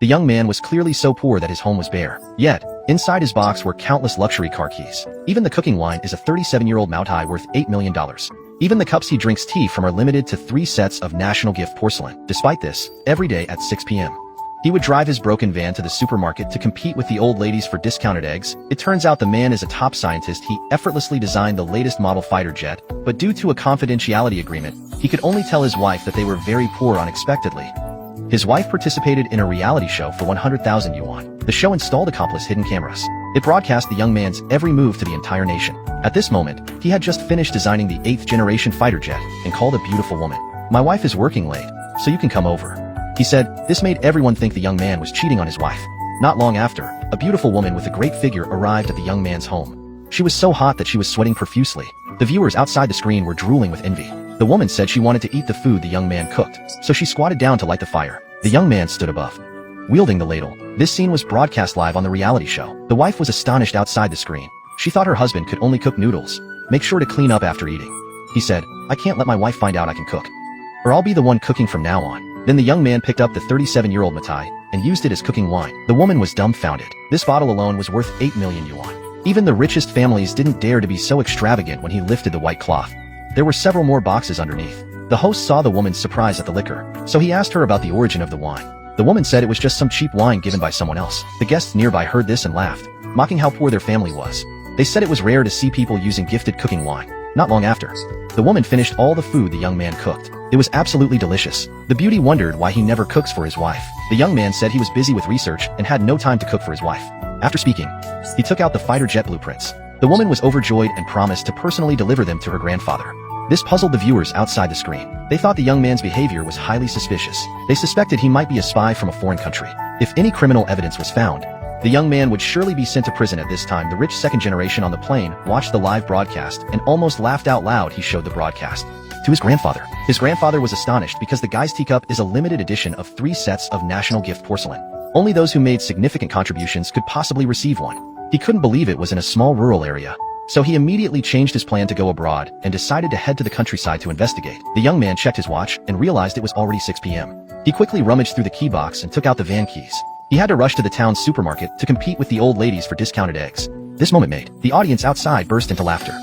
The young man was clearly so poor that his home was bare. Yet, inside his box were countless luxury car keys. Even the cooking wine is a 37-year-old Moutai worth $8 million. Even the cups he drinks tea from are limited to 3 sets of national gift porcelain. Despite this, every day at 6 p.m., he would drive his broken van to the supermarket to compete with the old ladies for discounted eggs. It turns out the man is a top scientist. He effortlessly designed the latest model fighter jet, but due to a confidentiality agreement, he could only tell his wife that they were very poor unexpectedly. His wife participated in a reality show for 100,000 yuan. The show installed accomplice hidden cameras. It broadcast the young man's every move to the entire nation. At this moment, he had just finished designing the 8th-generation fighter jet and called a beautiful woman. "My wife is working late, so you can come over," he said. This made everyone think the young man was cheating on his wife. Not long after, a beautiful woman with a great figure arrived at the young man's home. She was so hot that she was sweating profusely. The viewers outside the screen were drooling with envy. The woman said she wanted to eat the food the young man cooked, so she squatted down to light the fire. The young man stood above, wielding the ladle. This scene was broadcast live on the reality show. The wife was astonished outside the screen. She thought her husband could only cook noodles. "Make sure to clean up after eating," he said. "I can't let my wife find out I can cook, or I'll be the one cooking from now on." Then the young man picked up the 37-year-old Moutai and used it as cooking wine. The woman was dumbfounded. This bottle alone was worth 8 million yuan. Even the richest families didn't dare to be so extravagant when he lifted the white cloth. There were several more boxes underneath. The host saw the woman's surprise at the liquor, so he asked her about the origin of the wine. The woman said it was just some cheap wine given by someone else. The guests nearby heard this and laughed, mocking how poor their family was. They said it was rare to see people using gifted cooking wine. Not long after, the woman finished all the food the young man cooked. It was absolutely delicious. The beauty wondered why he never cooks for his wife. The young man said he was busy with research and had no time to cook for his wife. After speaking, he took out the fighter jet blueprints. The woman was overjoyed and promised to personally deliver them to her grandfather. This puzzled the viewers outside the screen. They thought the young man's behavior was highly suspicious. They suspected he might be a spy from a foreign country. If any criminal evidence was found, the young man would surely be sent to prison. At this time, the rich second generation on the plane watched the live broadcast and almost laughed out loud. He showed the broadcast to his grandfather. His grandfather was astonished because the guy's teacup is a limited edition of 3 sets of national gift porcelain. Only those who made significant contributions could possibly receive one. He couldn't believe it was in a small rural area. So he immediately changed his plan to go abroad and decided to head to the countryside to investigate. The young man checked his watch and realized it was already 6 p.m. He quickly rummaged through the key box and took out the van keys. He had to rush to the town's supermarket to compete with the old ladies for discounted eggs. This moment made the audience outside burst into laughter.